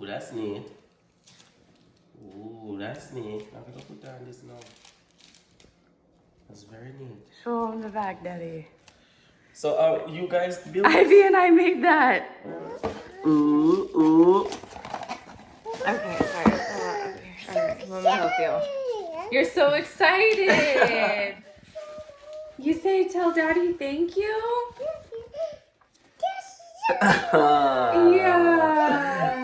Ooh, that's neat. Ooh, that's neat. I'm gonna put on this now. That's very neat. Show them the back, Daddy. So, you guys built Ivy and I made that. Ooh, ooh. Okay, sorry. Alright, let me help you. You're so excited. You say tell Daddy thank you? Yeah.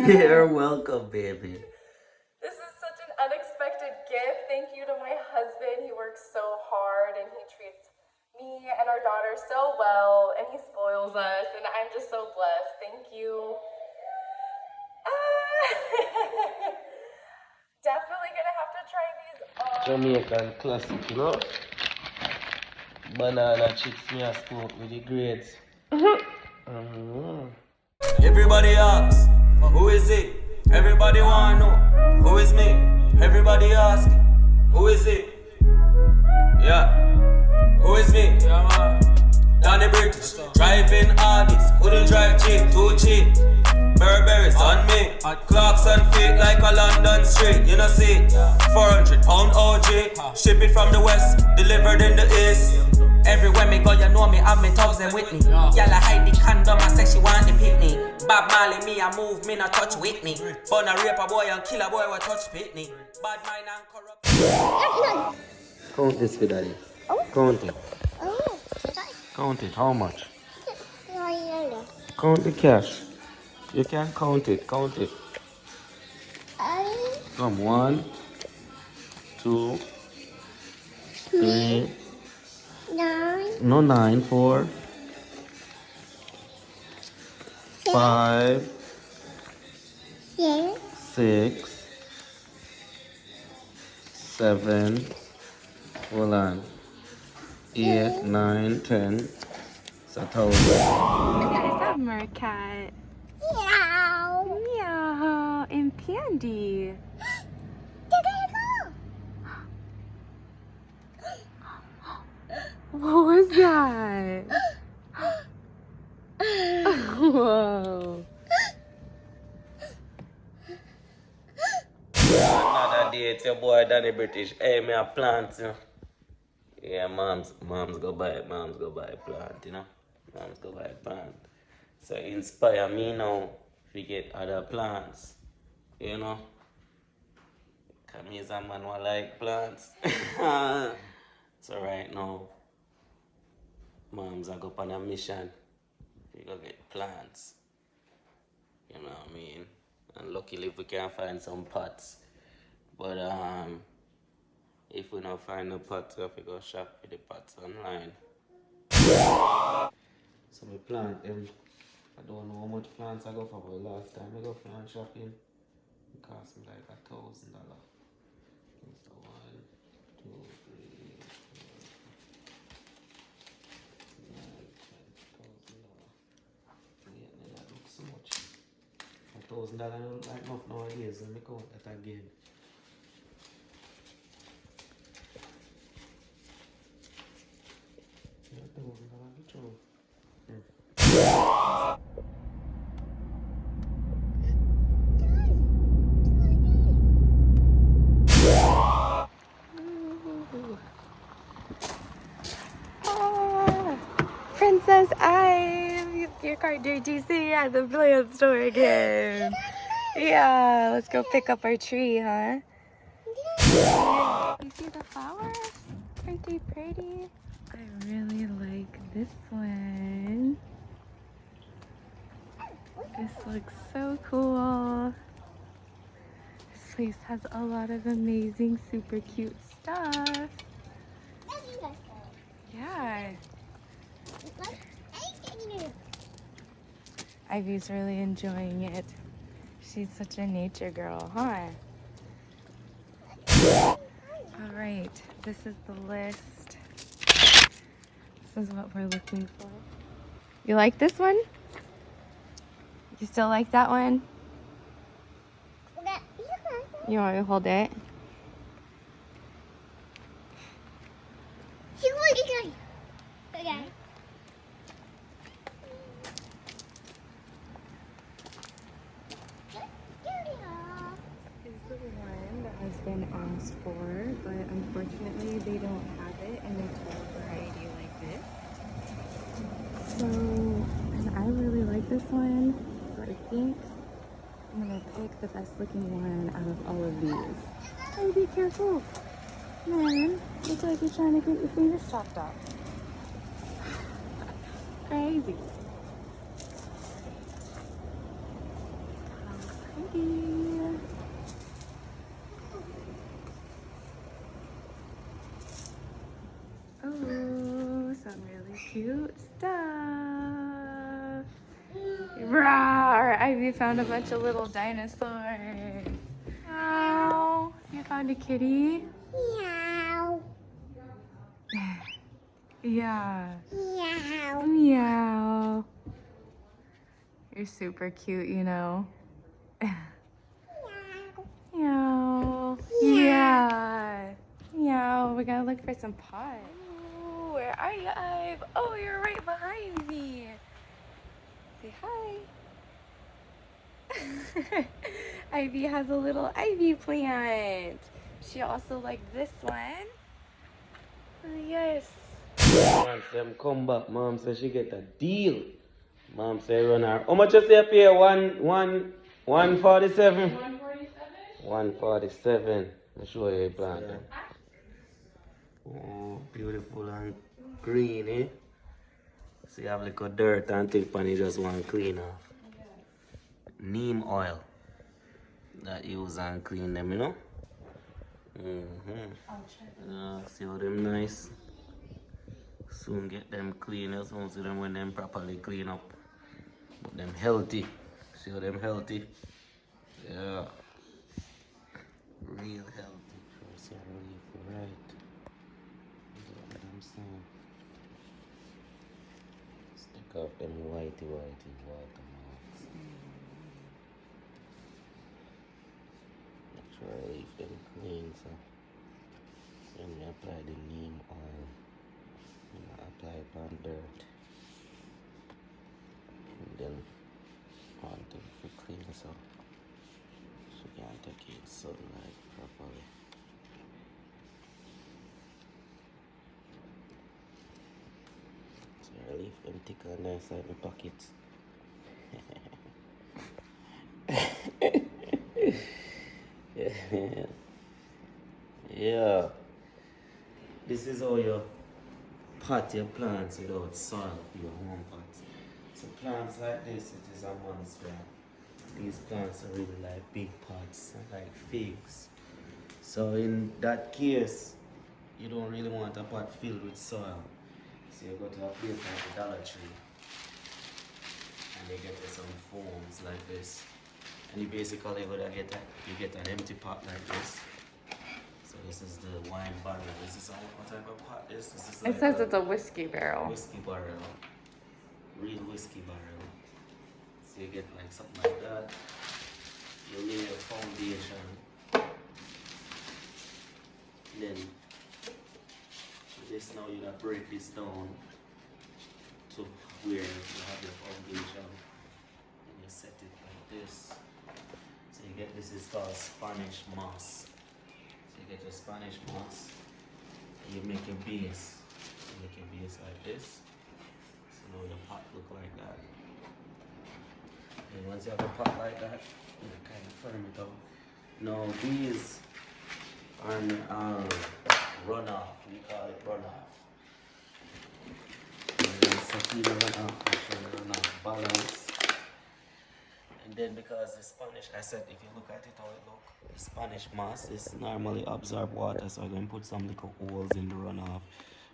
You're welcome, baby. This is such an unexpected gift. Thank you to my husband. He works so hard and he treats me and our daughter so well and he spoils us and I'm just so blessed. Thank you. Definitely gonna have to try these on. Jamaican classic, you know? Banana chips me a smoke with the grades. Everybody asks, who is it? Everybody wanna know, who is me? Everybody asks, who is it? Yeah, who is me? Danny British, driving Audis, couldn't drive cheap, too cheap. Burberry's on me, clocks on feet like a London street, you know see? 400 pound OG, ship it from the west, delivered in the east. Everywhere me go, you know me, have me thugs and with me. Y'all hide the condom, I say she want the picnic. Bob Marley, me, I move, me not touch Whitney. Born a rape a boy and kill a boy, we touch Pitney. Bad mind and corrupt. Count this for daddy. Count it. Count it, how much? Count the cash. You can count it, count it. Come, 1, 2, 3. 9. No, 9, 4, 5, 6, 7. Hold on. 8, 9, 10. It's 1,000. There's a mercat. Meow. Meow. And Pandy. What was that? Whoa. Another day, it's your boy Danny British. Hey, me a plant, you know. Yeah, mom's go buy a plant, you know. Mom's go buy a plant. So inspire me now to get other plants, you know. Cause me is a man who like plants. So right now, mom's a go on a mission. We go get plants. You know what I mean? And luckily if we can find some pots. But if we don't find the pots, we have to go shop for the pots online. So we plant them. I don't know how much plants I go for, but last time I go plant shopping, it cost me like $1,000. So 1, 2, 3, 4, 9, $10,000. Yeah, that looks so much. $1,000 don't look like enough nowadays. Let me count that again. Princess Ive, your car JTC at the plant store again. Yeah, let's go pick up our tree, huh? Yeah. You see the flowers? Aren't they pretty? I really like this one. This looks so cool. This place has a lot of amazing, super cute stuff. Yeah. Ivy's really enjoying it. She's such a nature girl, huh? All right, this is the list. This is what we're looking for. You like this one? You still like that one? You want me to hold it? Okay. been asked for, but unfortunately they don't have it in a tall variety like this. So, and I really like this one, so I think I'm gonna pick the best looking one out of all of these. Hey, be careful. Man, looks like you're trying to get your fingers chopped off. Crazy. How pretty. Oh, some really cute stuff. Rawr! Ivy found a bunch of little dinosaurs. Oh, you found a kitty? Meow. Yeah. Meow. Meow. You're super cute, you know. Meow. Yeah. Meow. We gotta look for some pots. Ooh, where are you, Ive? Oh, you're right behind me. Say hi. Ivy has a little ivy plant. She also liked this one. Yes. Once them come back, mom says she get a deal. Mom say run her. How much you say pay? 147? 147. I'll show you a plant. Oh, beautiful and green, eh? So you have like a dirt and thing and you just want to clean off. Neem oil that you use and clean them, you know? See how them nice? Soon get them clean, you soon see them when them properly clean up. But them healthy. See how them healthy? Yeah. Real healthy. First you leaf, right? Look at them saying. Stick off them whitey watermarks. Make sure I leave them clean, so when you apply the neem oil, you apply it on dirt. And then want them to clean so she can take in sunlight properly. So I leave them thick and nice like my pockets. Yeah. This is how you pot your plants without soil for your home pots. So plants like this, it is a Monstera. These plants are really like big pots, like figs. So in that case, you don't really want a pot filled with soil. So you go to a place like the Dollar Tree and you get some foams like this. And you basically gonna get an empty pot like this. So this is the wine barrel. This is what type of pot is this? Is like It says it's a whiskey barrel. whiskey barrel. Real whiskey barrel. So you get like something like that. You lay your foundation. Then this now you gotta break this down to where you have your foundation. And you set it like this. So you get this is called Spanish moss. So you get your Spanish moss and you make your base. You make your base like this. So now your pot look like that. And once you have a pot like that, you kind of firm it out. Now these are runoff. We call it runoff. And then setting the runoff, make sure the runoff balance. And then because the Spanish, I said if you look at it how it look, the Spanish moss is normally absorb water, so I'm going to put some little holes in the runoff,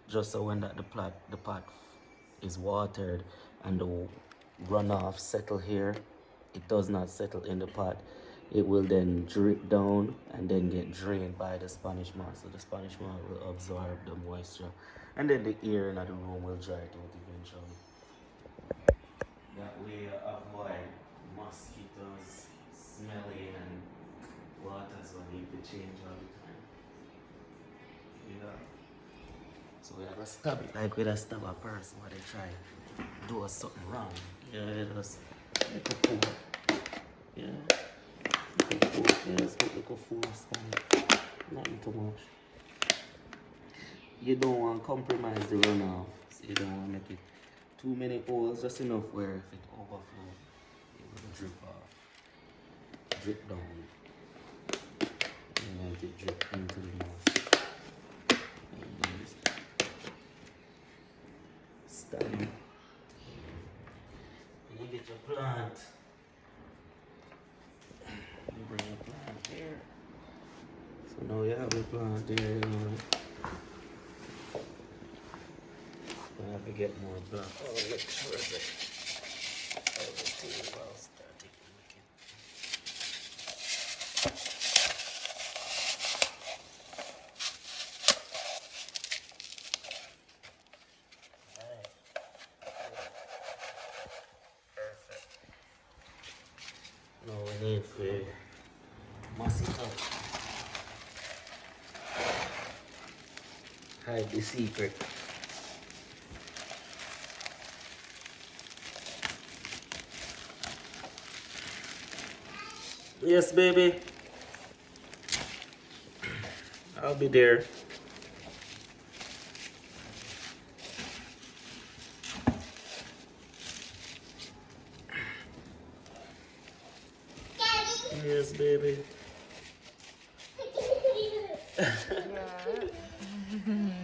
just so when the pot is watered and the runoff settle here, it does not settle in the pot. It will then drip down and then get drained by the Spanish moss. So the Spanish moss will absorb the moisture, and then the air in the room will dry it out eventually. That way you avoid mosquitoes smelling and waters when you need to change all the time. Yeah. So we have to stab it like we stab a person when they try do something wrong. Yeah, it does. Like a fool. Yeah. Like a fool. Yeah, it's like a fool. too much. You don't want to compromise the runoff. So you don't want to make it too many holes, just enough where if it overflows, it will drip off. Drip down. You want it drip into the moss. Stand. And you get your plant. You bring your plant here. So now you have your plant here, you know. I have to get more black. Oh, look, where is it? Oh, the table, I'll start taking a look at. Alright. Perfect. Now we need to mass it up. Hide the secret. Yes, baby. I'll be there. Yes, baby.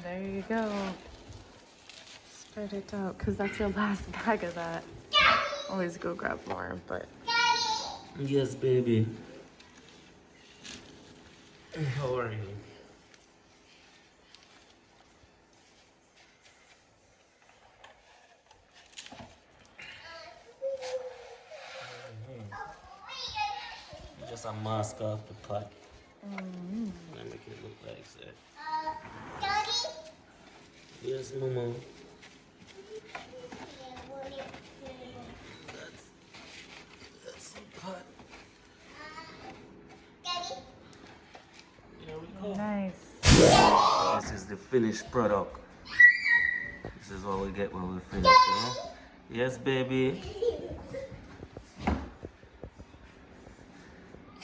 There you go. Spread it out, because that's your last bag of that. Always go grab more, but... Yes, baby. How are you? Just a mask off the pot. And make it look like that. Daddy? Yes, Mama. That's the pot. Daddy? Here we go. Nice. This is the finished product. This is what we get when we finish, you know? Yes, baby.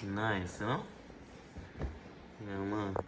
Nice, you know? Yeah, man.